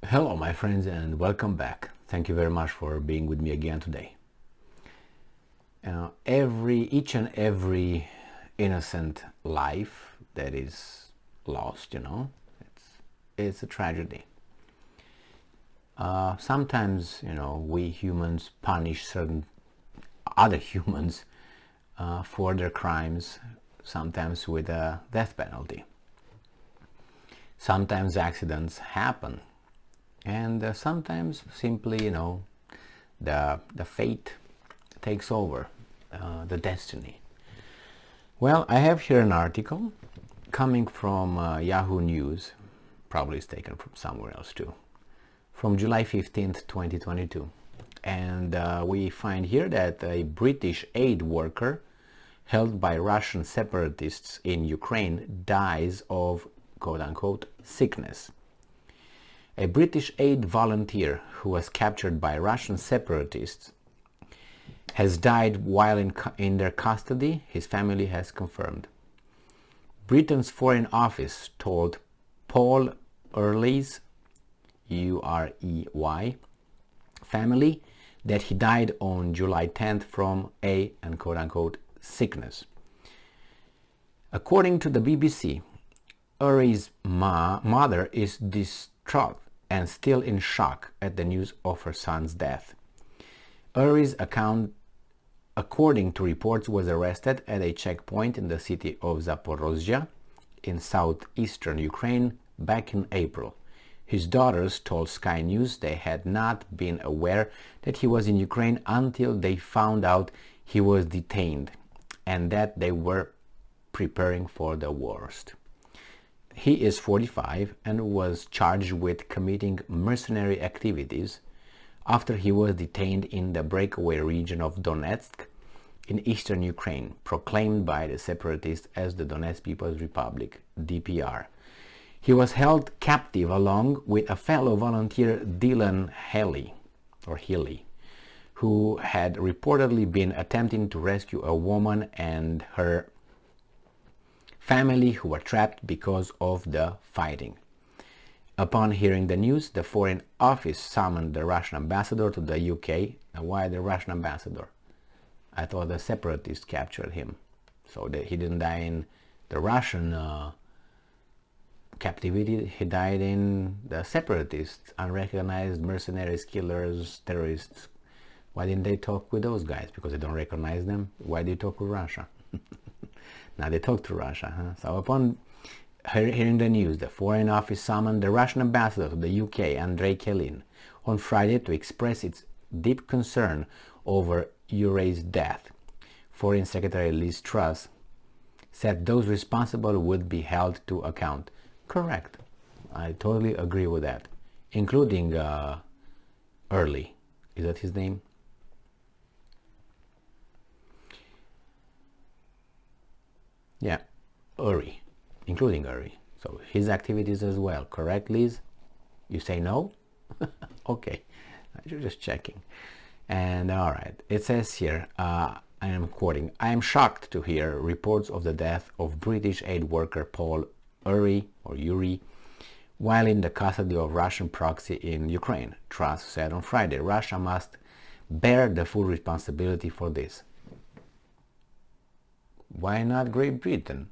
Hello, my friends, and welcome back. Thank you very much for being with me again today. Each and every innocent life that is lost, it's a tragedy. Sometimes, we humans punish certain other humans for their crimes, sometimes with a death penalty. Sometimes accidents happen. And sometimes simply, the fate takes over, the destiny. Well, I have here an article coming from Yahoo News, probably it's taken from somewhere else too, from July 15th, 2022. And we find here that a British aid worker held by Russian separatists in Ukraine dies of quote-unquote sickness. A British aid volunteer who was captured by Russian separatists has died while in their custody, his family has confirmed. Britain's Foreign Office told Paul Earley's, U-R-E-Y, family that he died on July 10th from a quote-unquote sickness. According to the BBC, Earley's mother is distraught and still in shock at the news of her son's death. Uri's account, according to reports, was arrested at a checkpoint in the city of Zaporozhye in southeastern Ukraine back in April. His daughters told Sky News they had not been aware that he was in Ukraine until they found out he was detained and that they were preparing for the worst. He is 45 and was charged with committing mercenary activities after he was detained in the breakaway region of Donetsk in eastern Ukraine, proclaimed by the separatists as the Donetsk People's Republic, DPR. He was held captive along with a fellow volunteer, Dylan Healy, who had reportedly been attempting to rescue a woman and her family who were trapped because of the fighting. Upon hearing the news, the Foreign Office summoned the Russian ambassador to the UK. Now, why the Russian ambassador? I thought the separatists captured him, so that he didn't die in the Russian captivity. He died in the separatists, unrecognized mercenaries, killers, terrorists. Why didn't they talk with those guys? Because they don't recognize them. Why do you talk with Russia? Now they talk to Russia. So upon hearing the news, the Foreign Office summoned the Russian ambassador to the UK, Andrei Kelin, on Friday to express its deep concern over Uri's death. Foreign Secretary Liz Truss said those responsible would be held to account. Correct. I totally agree with that, including Early. Is that his name? Yeah, Uri, including Uri. So his activities as well, correct, Liz? You say no? Okay, you're just checking. And all right, it says here, I am quoting, I am shocked to hear reports of the death of British aid worker Paul Uri, while in the custody of Russian proxy in Ukraine. Truss said on Friday, Russia must bear the full responsibility for this. Why not Great Britain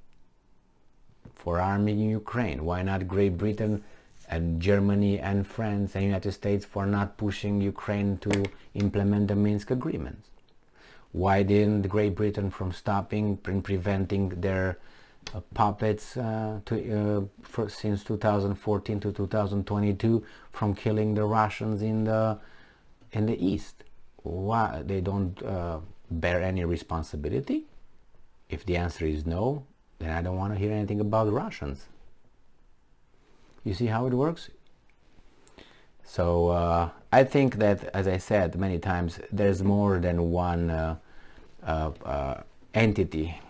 for arming Ukraine? Why not Great Britain and Germany and France and United States for not pushing Ukraine to implement the Minsk agreements? Why didn't Great Britain from stopping and preventing their puppets since 2014 to 2022 from killing the Russians in the east? Why they don't bear any responsibility? If the answer is no, then I don't want to hear anything about Russians. You see how it works? So I think that, as I said many times, there's more than one entity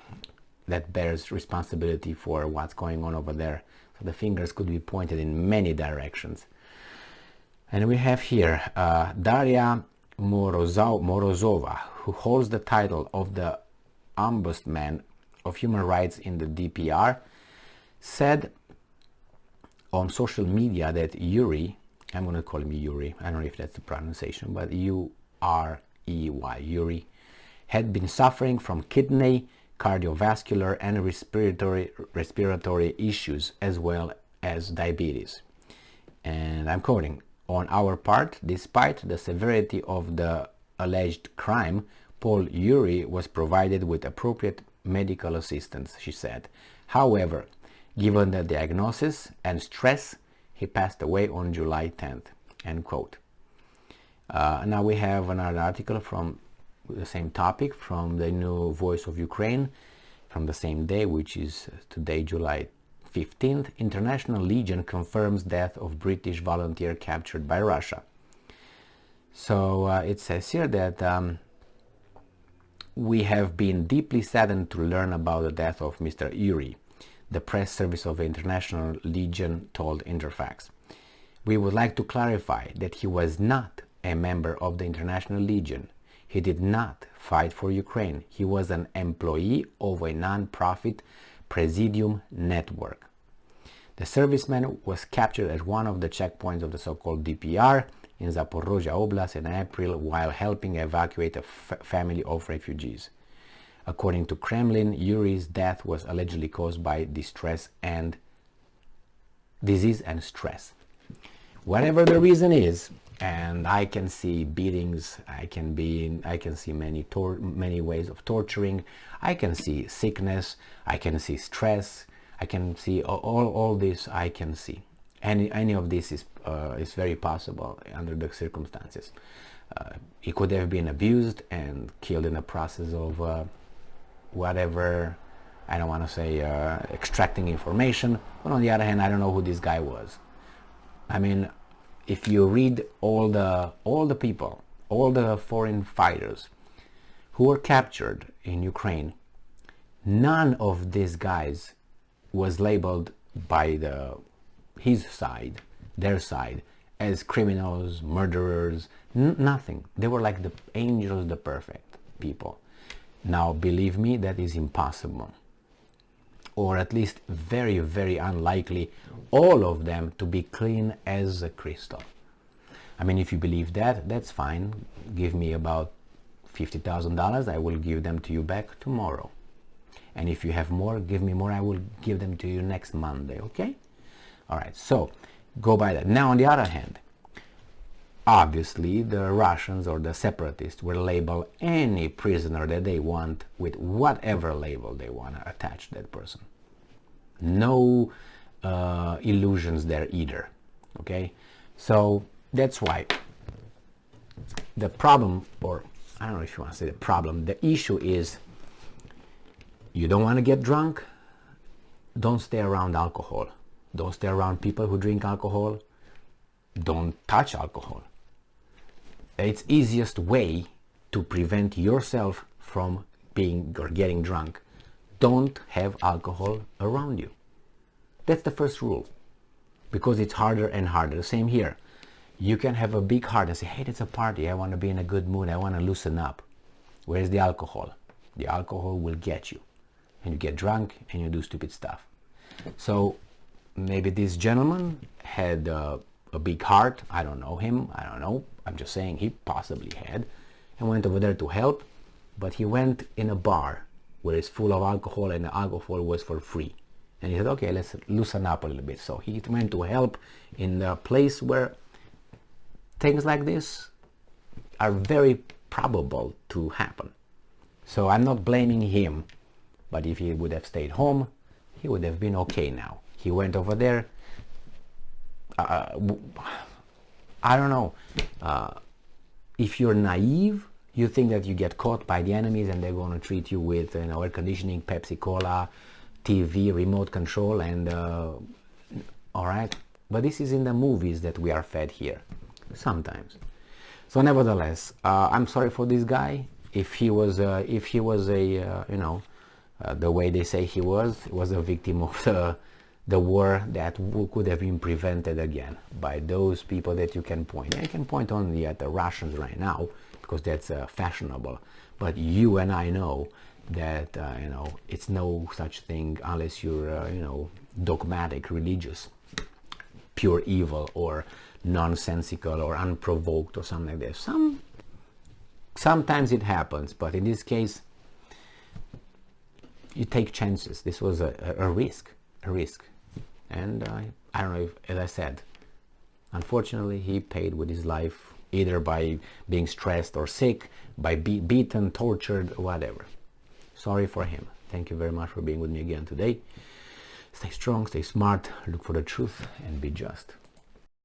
that bears responsibility for what's going on over there. So the fingers could be pointed in many directions. And we have here Daria Morozova, who holds the title of the Ombudsman of Human Rights in the DPR, said on social media that Uri I'm going to call him Yuri. I don't know if that's the pronunciation, but U-R-E-Y, Yuri, had been suffering from kidney, cardiovascular, and respiratory issues, as well as diabetes. And I'm quoting, "On our part, despite the severity of the alleged crime, Paul Yuri was provided with appropriate medical assistance," she said. "However, given the diagnosis and stress, he passed away on July 10th, end quote. Now we have another article from the same topic from the new Voice of Ukraine from the same day, which is today, July 15th. International Legion confirms death of British volunteer captured by Russia. So it says here that we have been deeply saddened to learn about the death of Mr. Yuri, the press service of the International Legion told Interfax. "We would like to clarify that he was not a member of the International Legion. He did not fight for Ukraine. He was an employee of a non-profit Presidium network. The serviceman was captured at one of the checkpoints of the so-called DPR in Zaporozhye Oblast in April while helping evacuate a family of refugees. According to Kremlin, Yuri's death was allegedly caused by disease and stress." Whatever the reason is, and I can see beatings, I can see many ways of torturing, I can see sickness, I can see stress, I can see all this. I can see any of this is very possible under the circumstances. He could have been abused and killed in the process of whatever. I don't want to say extracting information, but on the other hand, I don't know who this guy was. I mean, if you read all the people, all the foreign fighters who were captured in Ukraine, none of these guys was labeled by his side, their side, as criminals, murderers, nothing. They were like the angels, the perfect people. Now, believe me, that is impossible, or at least very, very unlikely, all of them to be clean as a crystal. I mean, if you believe that, that's fine. Give me about $50,000. I will give them to you back tomorrow. And if you have more, give me more. I will give them to you next Monday, okay? All right, so go by that. Now, on the other hand, obviously, the Russians or the separatists will label any prisoner that they want with whatever label they want to attach that person. No illusions there either, okay? So that's why the problem, or I don't know if you want to say the problem, the issue is you don't want to get drunk, don't stay around alcohol. Don't stay around people who drink alcohol. Don't touch alcohol. It's easiest way to prevent yourself from being or getting drunk. Don't have alcohol around you. That's the first rule, because it's harder and harder. The same here. You can have a big heart and say, hey, it's a party. I want to be in a good mood. I want to loosen up. Where's the alcohol? The alcohol will get you. And you get drunk and you do stupid stuff. So maybe this gentleman had a big heart. I don't know him. I don't know. I'm just saying he possibly had, and went over there to help. But he went in a bar where it's full of alcohol and the alcohol was for free. And he said, okay, let's loosen up a little bit. So he went to help in a place where things like this are very probable to happen. So I'm not blaming him, but if he would have stayed home, he would have been okay now. He went over there. I don't know. If you're naive, you think that you get caught by the enemies and they're going to treat you with air conditioning, Pepsi Cola, TV, remote control, and all right. But this is in the movies that we are fed here, sometimes. So nevertheless, I'm sorry for this guy. If he was the way they say he was a victim of the war that could have been prevented again by those people that you can point. I can point only at the Russians right now because that's fashionable. But you and I know that it's no such thing unless you're dogmatic, religious. pure evil or nonsensical or unprovoked or something like that. Sometimes it happens, but in this case, you take chances. This was a risk. And I don't know if, as I said, unfortunately, he paid with his life, either by being stressed or sick, by beaten, tortured, whatever. Sorry for him. Thank you very much for being with me again today. Stay strong, stay smart, look for the truth, and be just.